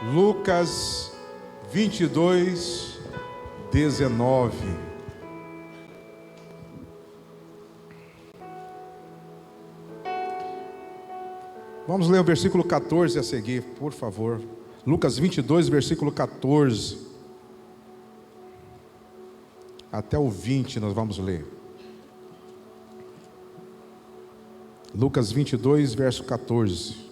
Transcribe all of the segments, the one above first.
Lucas 22, 19. Vamos ler o versículo 14 a seguir, por favor. Lucas 22, versículo 14. Até o 20 nós vamos ler. Lucas 22, verso 14.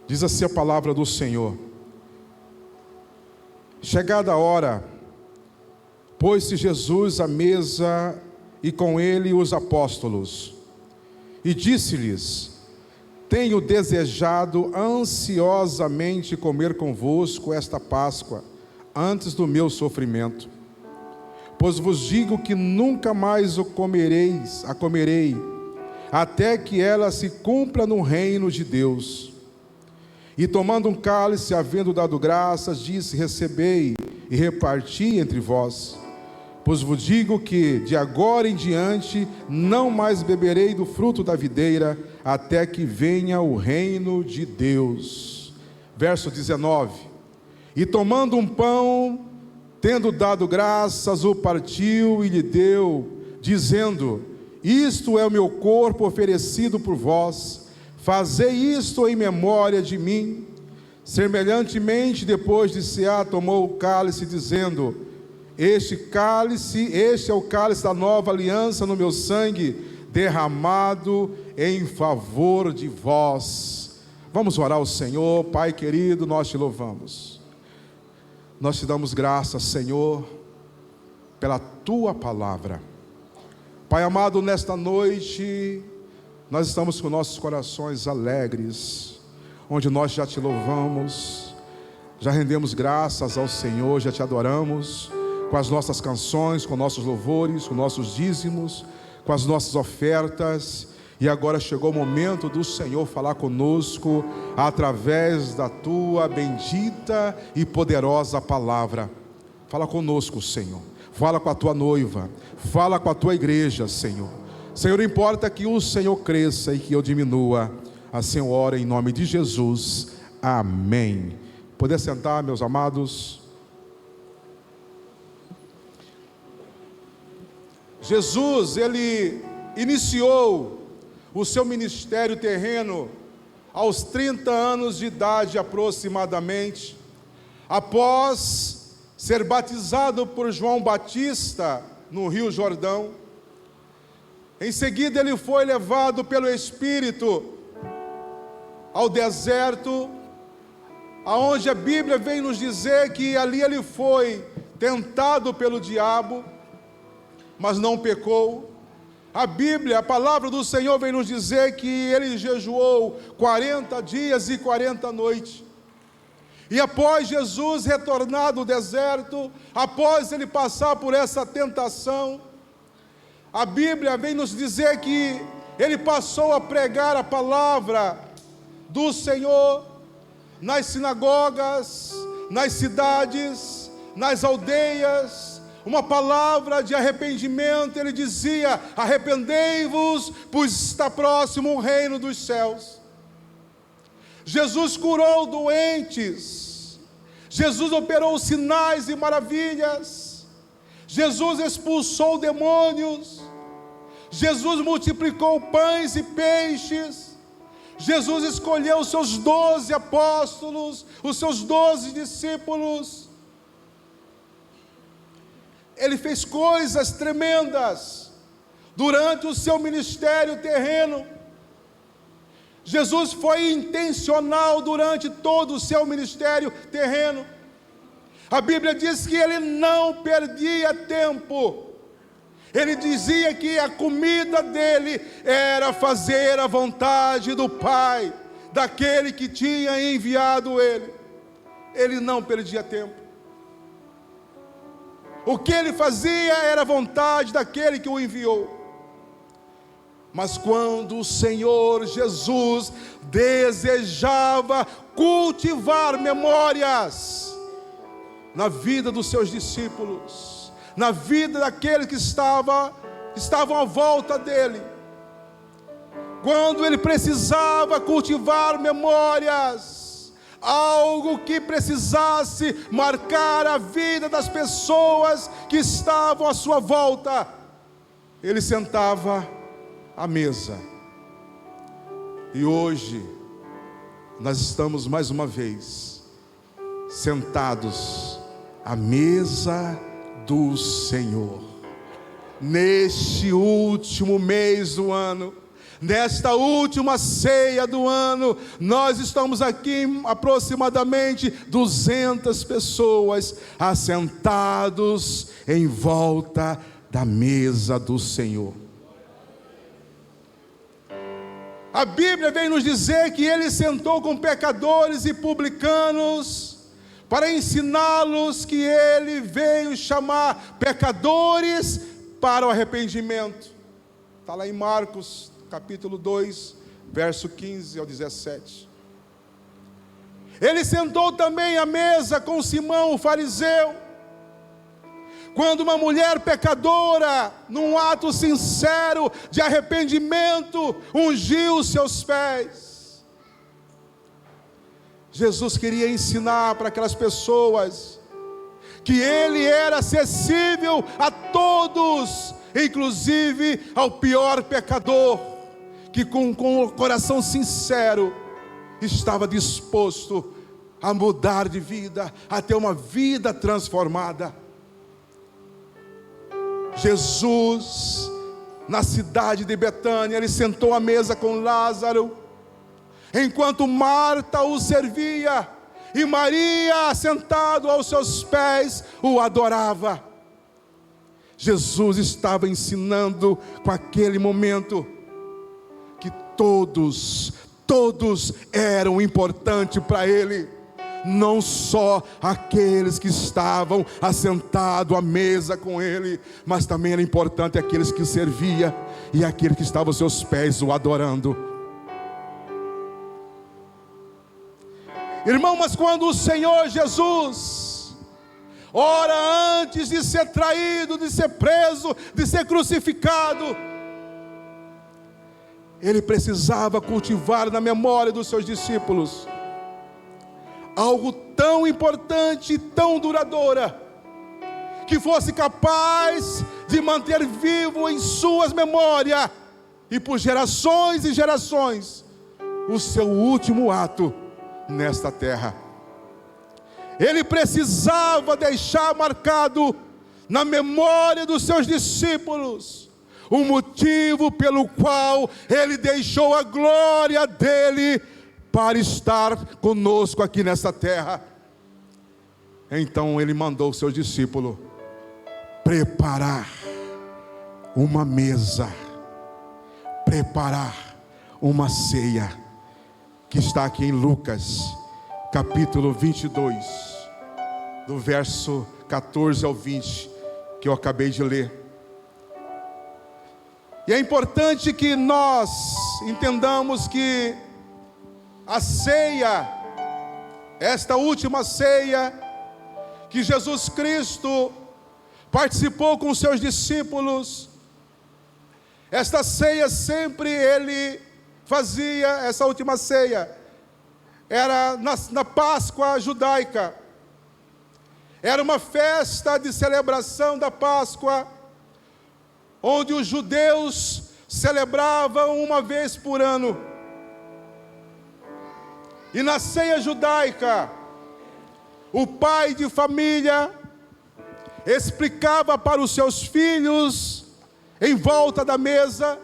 Diz assim a palavra do Senhor: chegada a hora, pôs-se Jesus à mesa e com ele os apóstolos, e disse-lhes: tenho desejado ansiosamente comer convosco esta Páscoa, antes do meu sofrimento. Pois vos digo que nunca mais a comerei, até que ela se cumpra no reino de Deus. E tomando um cálice, havendo dado graças, disse: recebei e reparti entre vós. Pois vos digo que de agora em diante não mais beberei do fruto da videira, até que venha o reino de Deus. Verso 19. E tomando um pão, tendo dado graças, o partiu e lhe deu, dizendo: isto é o meu corpo oferecido por vós, fazei isto em memória de mim. Semelhantemente, depois de cear, tomou o cálice, dizendo: este é o cálice da nova aliança no meu sangue, derramado em favor de vós. Vamos orar ao Senhor. Pai querido, nós te louvamos. Nós te damos graças, Senhor, pela tua palavra. Pai amado, nesta noite nós estamos com nossos corações alegres, onde nós já te louvamos, já rendemos graças ao Senhor, já te adoramos com as nossas canções, com nossos louvores, com nossos dízimos, com as nossas ofertas. E agora chegou o momento do Senhor falar conosco através da tua bendita e poderosa palavra. Fala conosco, Senhor. Fala com a tua noiva, fala com a tua igreja, Senhor. Senhor, importa que o Senhor cresça e que eu diminua. Assim eu oro em nome de Jesus. Amém. Poder sentar, meus amados. Jesus, ele iniciou o seu ministério terreno aos 30 anos de idade aproximadamente, após ser batizado por João Batista no Rio Jordão. Em seguida ele foi levado pelo Espírito ao deserto, aonde a Bíblia vem nos dizer que ali ele foi tentado pelo diabo, mas não pecou. A Bíblia, a palavra do Senhor vem nos dizer que ele jejuou 40 dias e 40 noites. E após Jesus retornar do deserto, após ele passar por essa tentação, a Bíblia vem nos dizer que ele passou a pregar a palavra do Senhor nas sinagogas, nas cidades, nas aldeias, uma palavra de arrependimento. Ele dizia: arrependei-vos, pois está próximo o reino dos céus. Jesus curou doentes, Jesus operou sinais e maravilhas, Jesus expulsou demônios, Jesus multiplicou pães e peixes, Jesus escolheu os seus 12 apóstolos, os seus 12 discípulos. Ele fez coisas tremendas durante o seu ministério terreno. Jesus foi intencional durante todo o seu ministério terreno. A Bíblia diz que ele não perdia tempo. Ele dizia que a comida dele era fazer a vontade do Pai, daquele que tinha enviado ele. Ele não perdia tempo. O que ele fazia era a vontade daquele que o enviou. Mas quando o Senhor Jesus desejava cultivar memórias na vida dos seus discípulos, na vida daqueles que estavam à volta dele, quando ele precisava cultivar memórias, algo que precisasse marcar a vida das pessoas que estavam à sua volta, ele sentava à mesa. E hoje nós estamos mais uma vez sentados à mesa do Senhor. Neste último mês do ano, nesta última ceia do ano, nós estamos aqui aproximadamente 200 pessoas assentados em volta da mesa do Senhor. A Bíblia vem nos dizer que ele sentou com pecadores e publicanos para ensiná-los que ele veio chamar pecadores para o arrependimento. Está lá em Marcos capítulo 2, verso 15 ao 17. Ele sentou também à mesa com Simão, o fariseu, quando uma mulher pecadora, num ato sincero de arrependimento, ungiu os seus pés. Jesus queria ensinar para aquelas pessoas que ele era acessível a todos, inclusive ao pior pecador, que com o coração sincero estava disposto a mudar de vida, a ter uma vida transformada. Jesus, na cidade de Betânia, ele sentou à mesa com Lázaro, enquanto Marta o servia, e Maria, sentado aos seus pés, o adorava. Jesus estava ensinando com aquele momento que todos eram importantes para ele. Não só aqueles que estavam assentados à mesa com ele, mas também era importante aqueles que servia e aquele que estava aos seus pés o adorando. Irmão, mas quando o Senhor Jesus, ora antes de ser traído, de ser preso, de ser crucificado, ele precisava cultivar na memória dos seus discípulos algo tão importante e tão duradoura, que fosse capaz de manter vivo em suas memórias, e por gerações e gerações, o seu último ato nesta terra. Ele precisava deixar marcado na memória dos seus discípulos o motivo pelo qual ele deixou a glória dele para estar conosco aqui nessa terra. Então ele mandou o seu discípulo preparar uma mesa, preparar uma ceia, que está aqui em Lucas capítulo 22, do verso 14 ao 20, que eu acabei de ler. E é importante que nós entendamos que a ceia, esta última ceia, que Jesus Cristo participou com os seus discípulos, esta ceia sempre ele fazia, essa última ceia, era na Páscoa judaica, era uma festa de celebração da Páscoa, onde os judeus celebravam uma vez por ano. E na ceia judaica, o pai de família explicava para os seus filhos, em volta da mesa,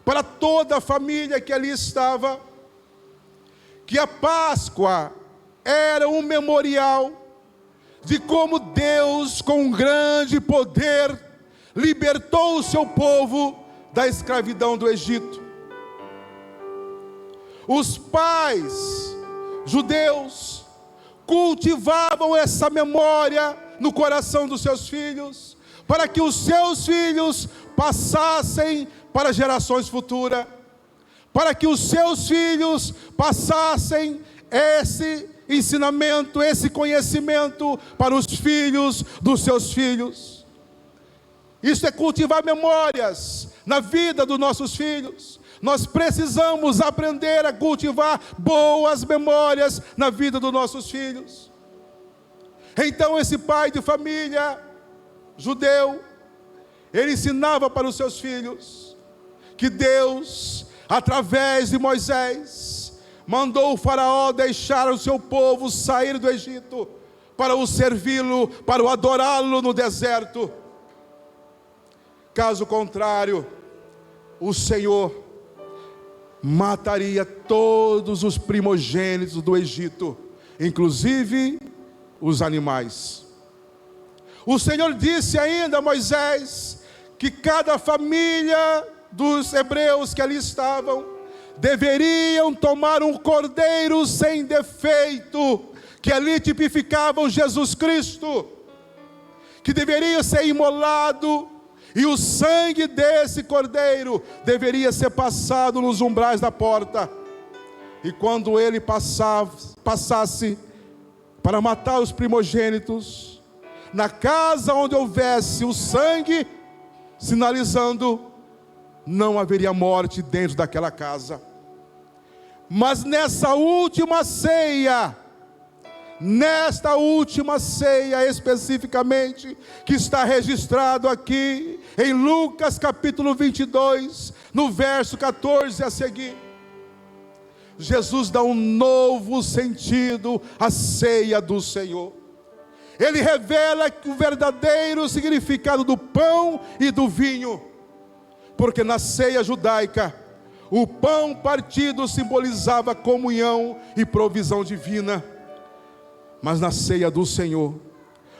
para toda a família que ali estava, que a Páscoa era um memorial de como Deus, com um grande poder, libertou o seu povo da escravidão do Egito. Os pais judeus cultivavam essa memória no coração dos seus filhos, para que os seus filhos passassem para gerações futuras, para que os seus filhos passassem esse ensinamento, esse conhecimento para os filhos dos seus filhos. Isso é cultivar memórias na vida dos nossos filhos. Nós precisamos aprender a cultivar boas memórias na vida dos nossos filhos. Então esse pai de família judeu, ele ensinava para os seus filhos que Deus, através de Moisés, mandou o faraó deixar o seu povo sair do Egito para o servi-lo, para o adorá-lo no deserto. Caso contrário, o Senhor mataria todos os primogênitos do Egito, inclusive os animais. O Senhor disse ainda a Moisés que cada família dos hebreus que ali estavam deveriam tomar um cordeiro sem defeito, que ali tipificavam Jesus Cristo, que deveria ser imolado, e o sangue desse cordeiro deveria ser passado nos umbrais da porta. E quando ele passasse para matar os primogênitos, na casa onde houvesse o sangue, sinalizando, não haveria morte dentro daquela casa. Mas nesta última ceia especificamente, que está registrado aqui em Lucas capítulo 22, no verso 14 a seguir, Jesus dá um novo sentido à ceia do Senhor. Ele revela o verdadeiro significado do pão e do vinho, porque na ceia judaica, o pão partido simbolizava comunhão e provisão divina. Mas na ceia do Senhor,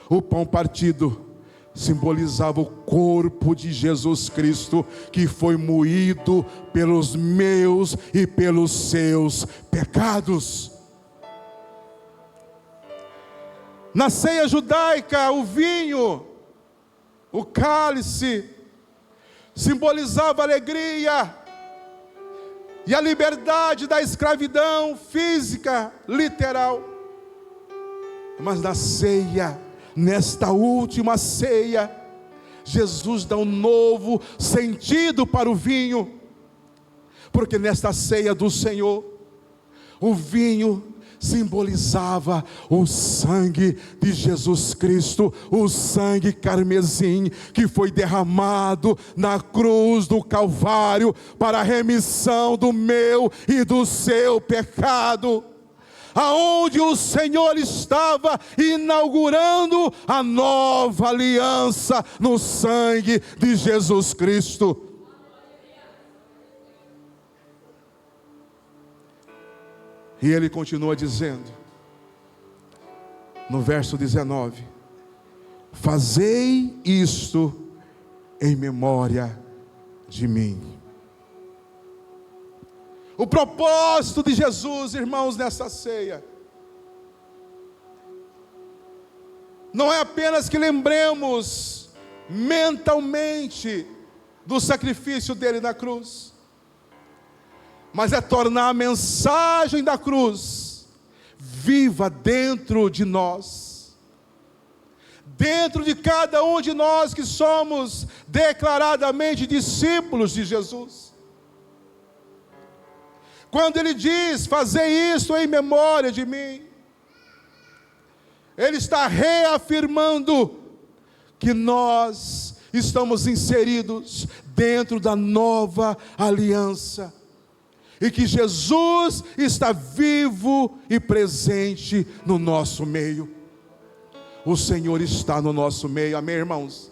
o pão partido simbolizava o corpo de Jesus Cristo, que foi moído pelos meus e pelos seus pecados. Na ceia judaica, o vinho, o cálice, simbolizava a alegria e a liberdade da escravidão física, literal. Mas na ceia, nesta última ceia, Jesus dá um novo sentido para o vinho, porque nesta ceia do Senhor, o vinho simbolizava o sangue de Jesus Cristo, o sangue carmesim que foi derramado na cruz do Calvário para a remissão do meu e do seu pecado, aonde o Senhor estava inaugurando a nova aliança no sangue de Jesus Cristo. E ele continua dizendo, no verso 19: fazei isto em memória de mim. O propósito de Jesus, irmãos, nessa ceia, não é apenas que lembremos mentalmente do sacrifício dele na cruz, mas é tornar a mensagem da cruz viva dentro de nós, dentro de cada um de nós que somos declaradamente discípulos de Jesus. Quando ele diz, fazei isso em memória de mim, ele está reafirmando que nós estamos inseridos dentro da nova aliança, e que Jesus está vivo e presente no nosso meio. O Senhor está no nosso meio, amém, irmãos?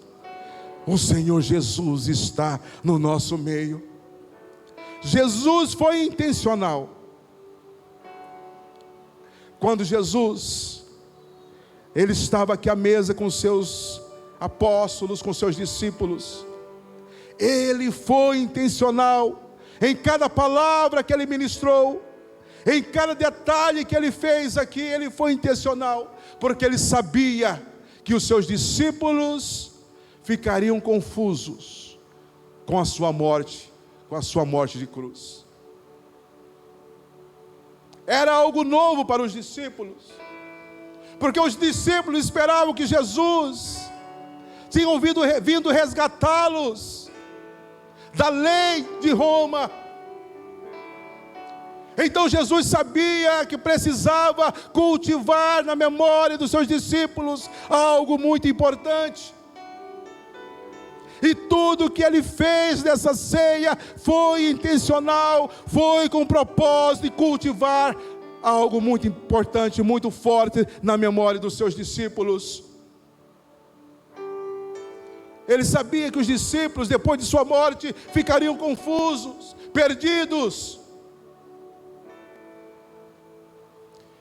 O Senhor Jesus está no nosso meio. Jesus foi intencional. Quando Jesus, ele estava aqui à mesa com seus apóstolos, com seus discípulos, ele foi intencional em cada palavra que ele ministrou, em cada detalhe que ele fez aqui. Ele foi intencional, porque ele sabia que os seus discípulos ficariam confusos com a sua morte de cruz. Era algo novo para os discípulos, porque os discípulos esperavam que Jesus tinham vindo resgatá-los da lei de Roma. Então Jesus sabia que precisava cultivar na memória dos seus discípulos algo muito importante. E tudo que ele fez nessa ceia foi intencional, foi com o propósito de cultivar algo muito importante, muito forte na memória dos seus discípulos. Ele sabia que os discípulos, depois de sua morte, ficariam confusos, perdidos.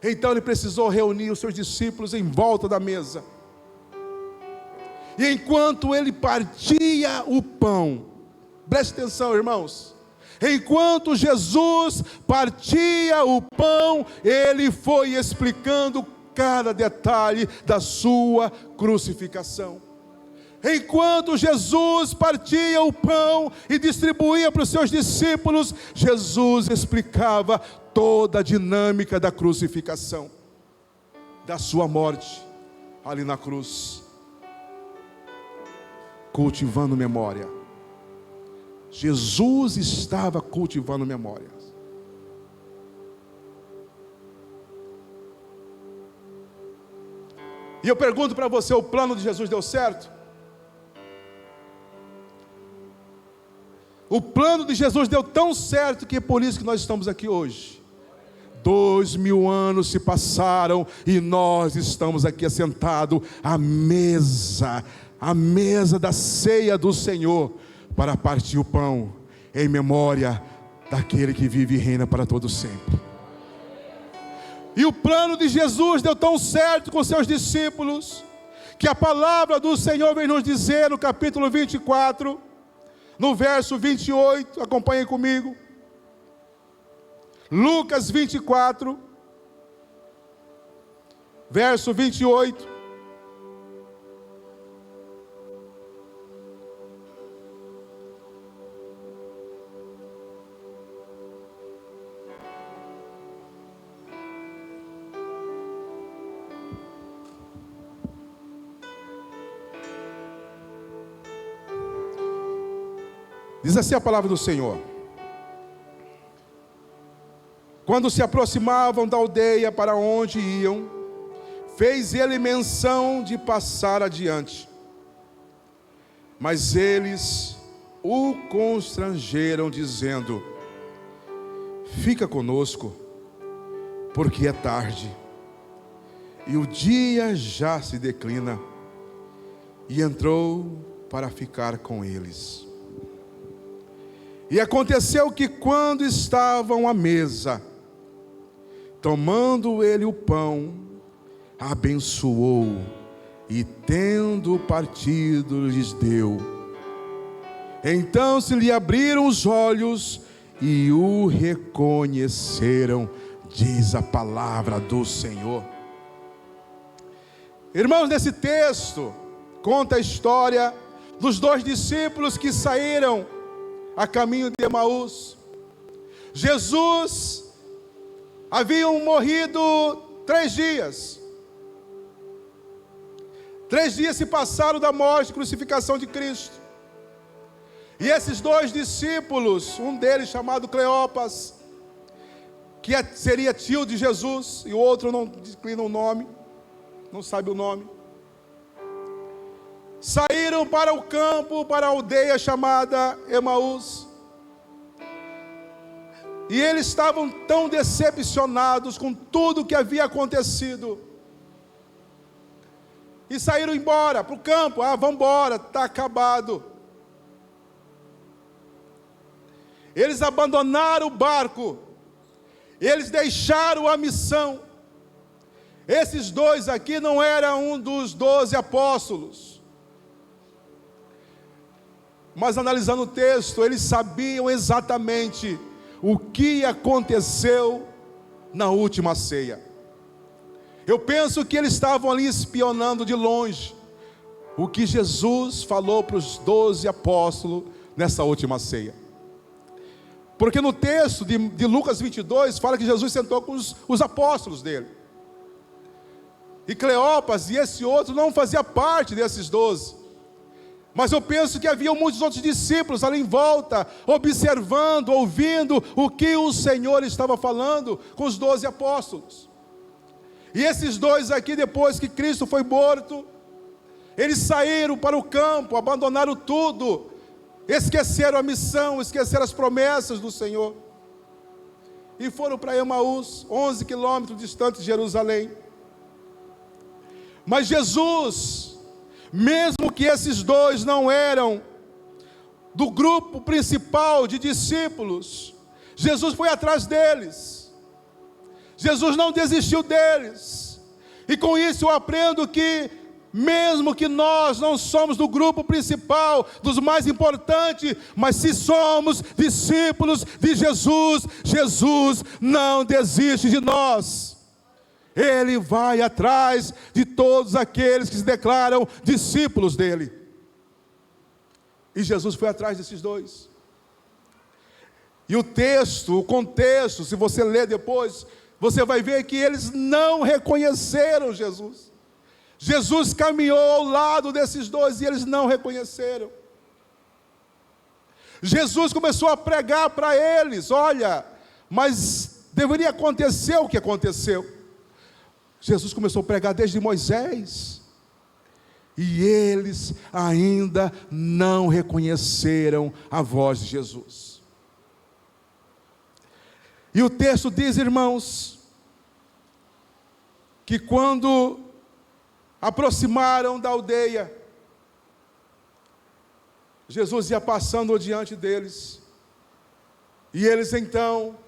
Então ele precisou reunir os seus discípulos em volta da mesa. E enquanto ele partia o pão, preste atenção, irmãos, enquanto Jesus partia o pão, ele foi explicando cada detalhe da sua crucificação. Enquanto Jesus partia o pão e distribuía para os seus discípulos, Jesus explicava toda a dinâmica da crucificação, da sua morte ali na cruz. Cultivando memória. Jesus estava cultivando memória. E eu pergunto para você, o plano de Jesus deu certo? O plano de Jesus deu tão certo que é por isso que nós estamos aqui hoje. 2000 anos se passaram e nós estamos aqui assentados à mesa da ceia do Senhor, para partir o pão em memória daquele que vive e reina para todo sempre. E o plano de Jesus deu tão certo com seus discípulos, que a palavra do Senhor vem nos dizer no capítulo 24, no verso 28, acompanhem comigo. Lucas 24, verso 28. Diz assim a palavra do Senhor: quando se aproximavam da aldeia para onde iam, fez ele menção de passar adiante. Mas eles o constrangeram, dizendo: fica conosco, porque é tarde, e o dia já se declina. E entrou para ficar com eles. E aconteceu que quando estavam à mesa, tomando ele o pão, abençoou, e tendo partido, lhes deu. Então se lhe abriram os olhos, e o reconheceram, diz a palavra do Senhor. Irmãos, nesse texto, conta a história dos dois discípulos que saíram a caminho de Emaús. Jesus haviam morrido 3 dias. 3 dias se passaram da morte e crucificação de Cristo. E esses dois discípulos, um deles chamado Cleopas, que seria tio de Jesus, e o outro não declina o nome, não sabe o nome, saíram para o campo, para a aldeia chamada Emaús. E eles estavam tão decepcionados com tudo que havia acontecido. E saíram embora para o campo. Vamos embora, está acabado. Eles abandonaram o barco. Eles deixaram a missão. Esses dois aqui não eram um dos 12 apóstolos. Mas analisando o texto, eles sabiam exatamente o que aconteceu na última ceia. Eu penso que eles estavam ali espionando de longe o que Jesus falou para os 12 apóstolos nessa última ceia. Porque no texto de Lucas 22, fala que Jesus sentou com os apóstolos dele. E Cleopas e esse outro não fazia parte desses 12. Mas eu penso que havia muitos outros discípulos ali em volta, observando, ouvindo o que o Senhor estava falando com os 12 apóstolos. E esses dois aqui, depois que Cristo foi morto, eles saíram para o campo, abandonaram tudo, esqueceram a missão, esqueceram as promessas do Senhor, e foram para Emaús, 11 quilômetros distante de Jerusalém. Mas Jesus, mesmo que esses dois não eram do grupo principal de discípulos, Jesus foi atrás deles, Jesus não desistiu deles. E com isso eu aprendo que, mesmo que nós não somos do grupo principal, dos mais importantes, mas se somos discípulos de Jesus, Jesus não desiste de nós. Ele vai atrás de todos aqueles que se declaram discípulos dele. E Jesus foi atrás desses dois. E o texto, o contexto, se você ler depois, você vai ver que eles não reconheceram Jesus. Jesus caminhou ao lado desses dois e eles não reconheceram. Jesus começou a pregar para eles: olha, mas deveria acontecer o que aconteceu. Jesus começou a pregar desde Moisés, e eles ainda não reconheceram a voz de Jesus. E o texto diz, irmãos, que quando aproximaram da aldeia, Jesus ia passando diante deles, e eles então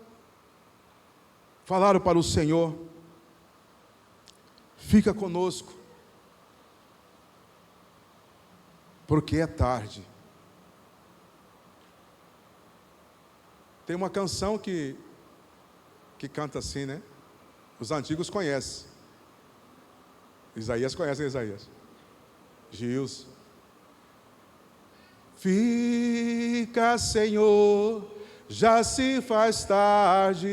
falaram para o Senhor: fica conosco, porque é tarde. Tem uma canção que canta assim, né? Os antigos conhecem. Isaías conhece Isaías. Gils. Fica, Senhor, já se faz tarde.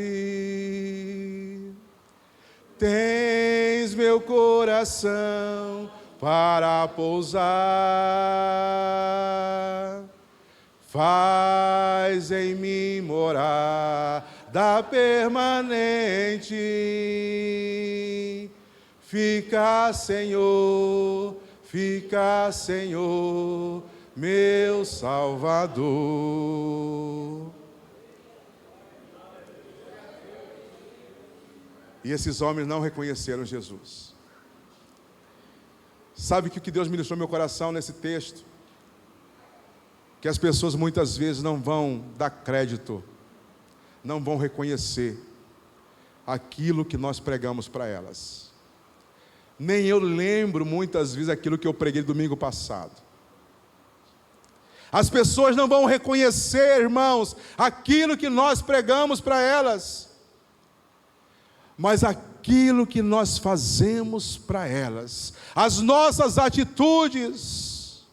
Tens meu coração para pousar. Faz em mim morada permanente. Fica, Senhor, meu Salvador. E esses homens não reconheceram Jesus. Sabe o que Deus ministrou no meu coração nesse texto? Que as pessoas muitas vezes não vão dar crédito, não vão reconhecer aquilo que nós pregamos para elas. Nem eu lembro muitas vezes aquilo que eu preguei domingo passado. As pessoas não vão reconhecer, irmãos, aquilo que nós pregamos para elas, mas aquilo que nós fazemos para elas, as nossas atitudes,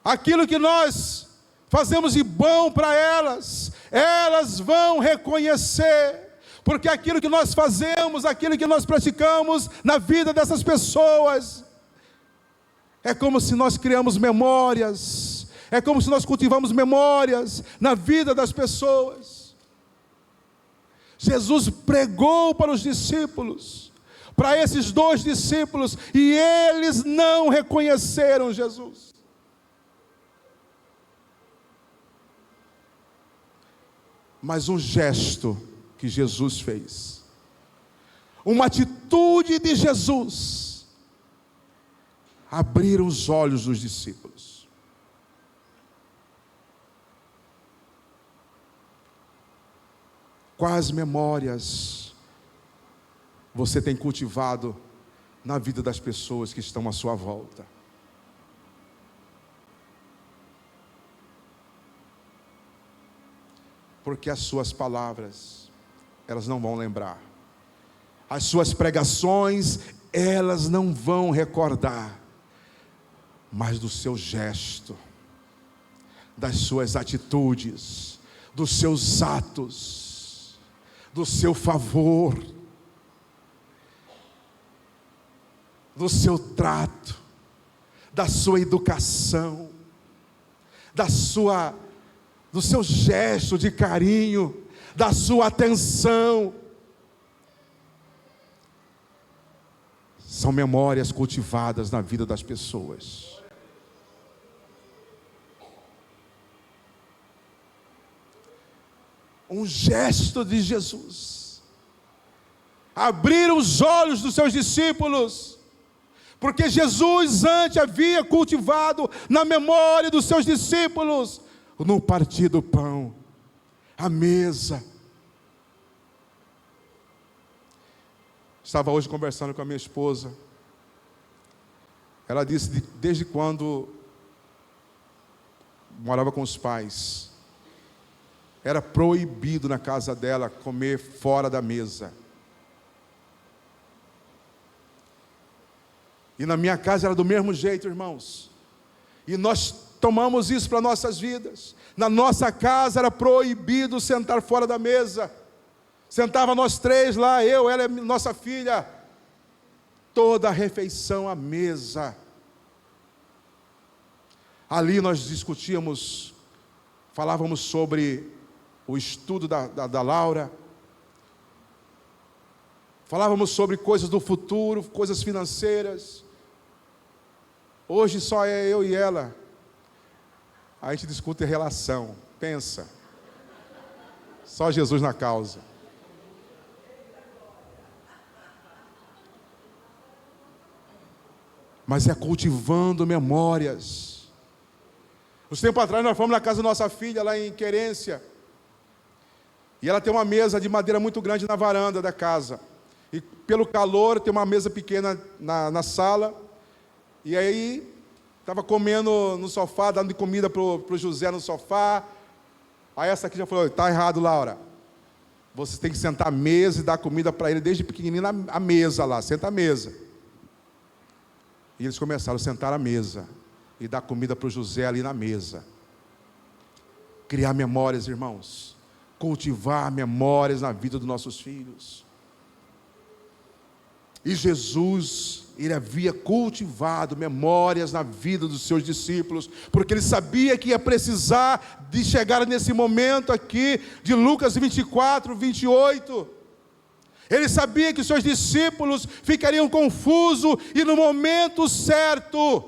aquilo que nós fazemos de bom para elas, elas vão reconhecer. Porque aquilo que nós fazemos, aquilo que nós praticamos na vida dessas pessoas, é como se nós criamos memórias, é como se nós cultivamos memórias na vida das pessoas. Jesus pregou para os discípulos, para esses dois discípulos, e eles não reconheceram Jesus. Mas um gesto que Jesus fez, uma atitude de Jesus, abriram os olhos dos discípulos. Quais memórias você tem cultivado na vida das pessoas que estão à sua volta? Porque as suas palavras, elas não vão lembrar. As suas pregações, elas não vão recordar. Mas do seu gesto, das suas atitudes, dos seus atos, do seu favor, do seu trato, da sua educação, do seu gesto de carinho, da sua atenção. São memórias cultivadas na vida das pessoas. Um gesto de Jesus, abrir os olhos dos seus discípulos, porque Jesus antes havia cultivado na memória dos seus discípulos, no partir do pão, a mesa. Estava hoje conversando com a minha esposa, ela disse desde quando morava com os pais, era proibido na casa dela comer fora da mesa. E na minha casa era do mesmo jeito, irmãos. E nós tomamos isso para nossas vidas. Na nossa casa era proibido sentar fora da mesa. Sentava nós três lá, eu, ela e nossa filha. Toda a refeição à mesa. Ali nós discutíamos, falávamos sobre o estudo da Laura. Falávamos sobre coisas do futuro, coisas financeiras. Hoje só é eu e ela. A gente discute relação. Pensa. Só Jesus na causa. Mas é cultivando memórias. Uns tempos atrás nós fomos na casa da nossa filha, lá em Querência. E ela tem uma mesa de madeira muito grande na varanda da casa. E pelo calor tem uma mesa pequena na sala. E aí estava comendo no sofá, dando comida para o José no sofá. Aí essa aqui já falou: está errado, Laura. Você tem que sentar à mesa e dar comida para ele desde pequenininho à mesa lá, senta à mesa. E eles começaram a sentar à mesa e dar comida para o José ali na mesa. Criar memórias, irmãos. Cultivar memórias na vida dos nossos filhos. E Jesus, ele havia cultivado memórias na vida dos seus discípulos, porque ele sabia que ia precisar de chegar nesse momento aqui, de Lucas 24, 28. Ele sabia que os seus discípulos ficariam confusos, e no momento certo,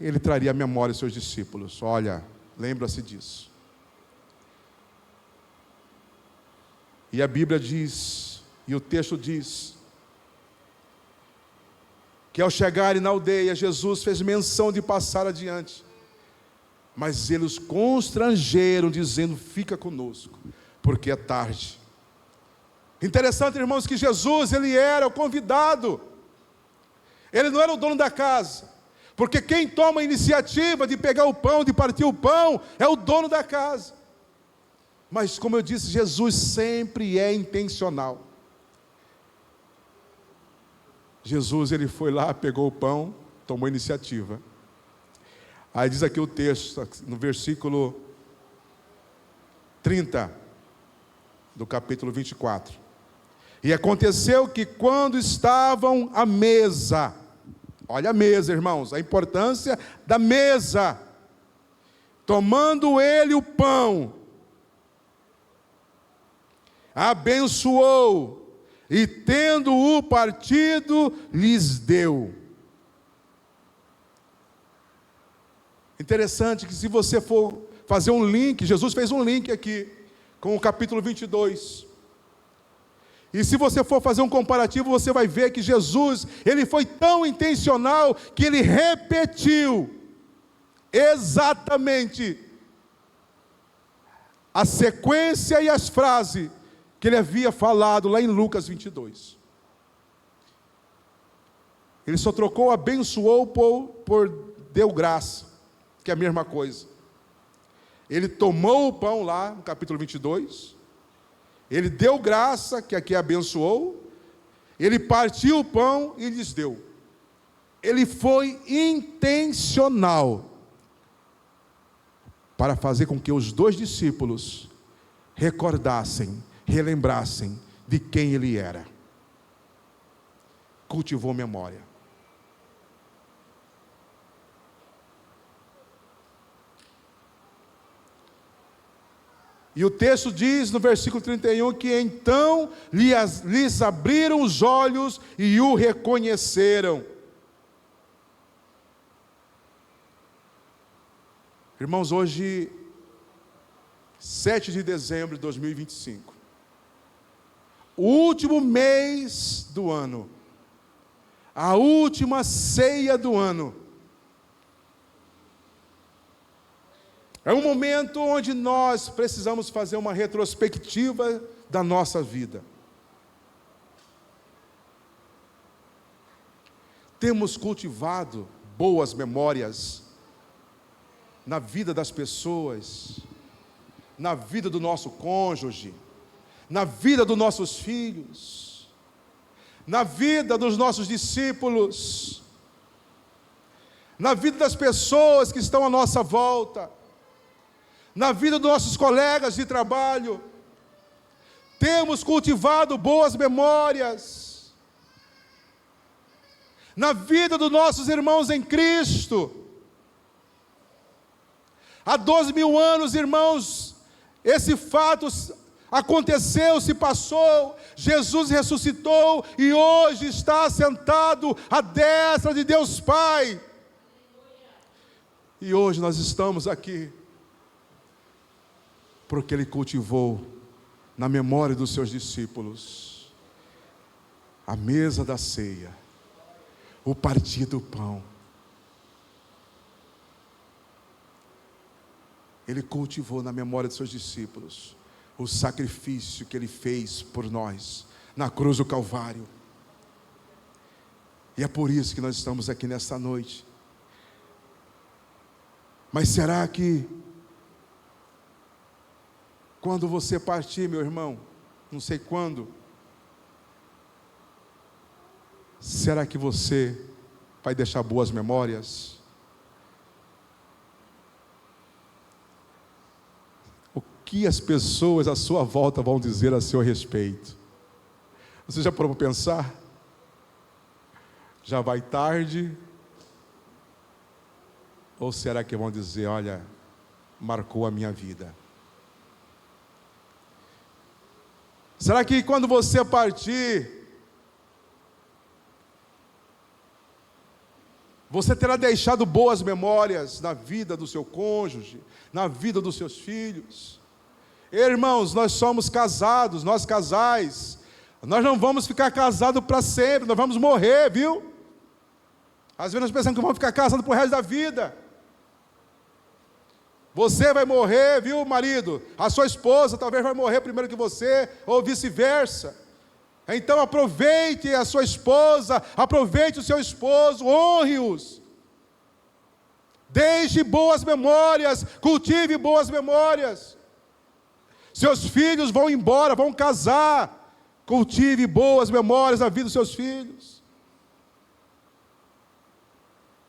ele traria a memória aos seus discípulos. Olha, lembra-se disso. E a Bíblia diz, e o texto diz, que ao chegarem na aldeia, Jesus fez menção de passar adiante. Mas eles constrangeram, dizendo: fica conosco, porque é tarde. Interessante, irmãos, que Jesus, ele era o convidado. Ele não era o dono da casa. Porque quem toma a iniciativa de pegar o pão, de partir o pão, é o dono da casa. Mas, como eu disse, Jesus sempre é intencional. Jesus, ele foi lá, pegou o pão, tomou a iniciativa. Aí diz aqui o texto, no versículo 30, do capítulo 24. E aconteceu que quando estavam à mesa, olha a mesa, irmãos, a importância da mesa. Tomando ele o pão, abençoou, e tendo-o partido, lhes deu. Interessante que se você for fazer um link, Jesus fez um link aqui, com o capítulo 22. E se você for fazer um comparativo, você vai ver que Jesus, ele foi tão intencional, que ele repetiu exatamente a sequência e as frases que ele havia falado lá em Lucas 22. Ele só trocou abençoou por deu graça, que é a mesma coisa. Ele tomou o pão lá, no capítulo 22, ele deu graça, que aqui abençoou, ele partiu o pão e lhes deu. Ele foi intencional para fazer com que os dois discípulos recordassem, relembrassem de quem ele era. Cultivou memória. E o texto diz no versículo 31 que então lhes abriram os olhos e o reconheceram. Irmãos, hoje, 7 de dezembro de 2025, o último mês do ano, a última ceia do ano, é um momento onde nós precisamos fazer uma retrospectiva da nossa vida. Temos cultivado boas memórias na vida das pessoas, na vida do nosso cônjuge, na vida dos nossos filhos, na vida dos nossos discípulos, na vida das pessoas que estão à nossa volta, na vida dos nossos colegas de trabalho. Temos cultivado boas memórias na vida dos nossos irmãos em Cristo. Há 2000 anos, irmãos, esse fato aconteceu, se passou, Jesus ressuscitou e hoje está sentado à destra de Deus Pai. E hoje nós estamos aqui porque Ele cultivou na memória dos seus discípulos a mesa da ceia, o partir do pão. Ele cultivou na memória dos seus discípulos o sacrifício que Ele fez por nós na cruz do Calvário. E é por isso que nós estamos aqui nesta noite. Mas será que quando você partir, meu irmão, não sei quando, será que você vai deixar boas memórias? O que as pessoas à sua volta vão dizer a seu respeito? Você já parou para pensar? Já vai tarde? Ou será que vão dizer, olha, marcou a minha vida? Será que quando você partir, você terá deixado boas memórias na vida do seu cônjuge, na vida dos seus filhos? Irmãos, nós somos casados, nós casais, nós não vamos ficar casados para sempre, nós vamos morrer, viu? Às vezes nós pensamos que vamos ficar casados para o resto da vida. Você vai morrer, viu, marido? A sua esposa talvez vai morrer primeiro que você, ou vice-versa. Então aproveite a sua esposa, aproveite o seu esposo, honre-os. Deixe boas memórias, cultive boas memórias. Seus filhos vão embora, vão casar. Cultive boas memórias na vida dos seus filhos.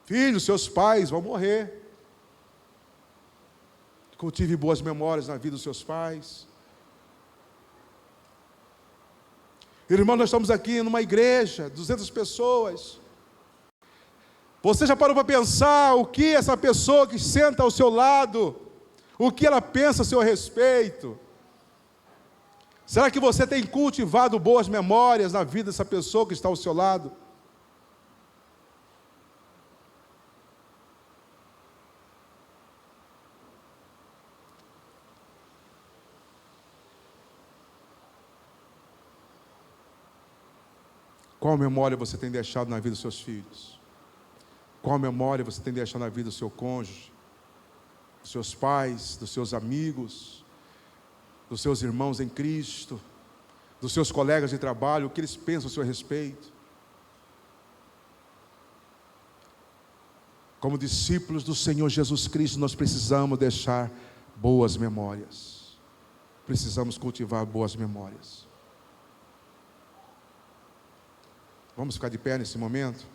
Filhos, seus pais vão morrer. Cultive boas memórias na vida dos seus pais. Irmão, nós estamos aqui numa igreja, 200 pessoas. Você já parou para pensar o que essa pessoa que senta ao seu lado, o que ela pensa a seu respeito? Será que você tem cultivado boas memórias na vida dessa pessoa que está ao seu lado? Qual memória você tem deixado na vida dos seus filhos? Qual memória você tem deixado na vida do seu cônjuge, dos seus pais, dos seus amigos, dos seus irmãos em Cristo, dos seus colegas de trabalho, o que eles pensam a seu respeito? Como discípulos do Senhor Jesus Cristo, nós precisamos deixar boas memórias. Precisamos cultivar boas memórias. Vamos ficar de pé nesse momento?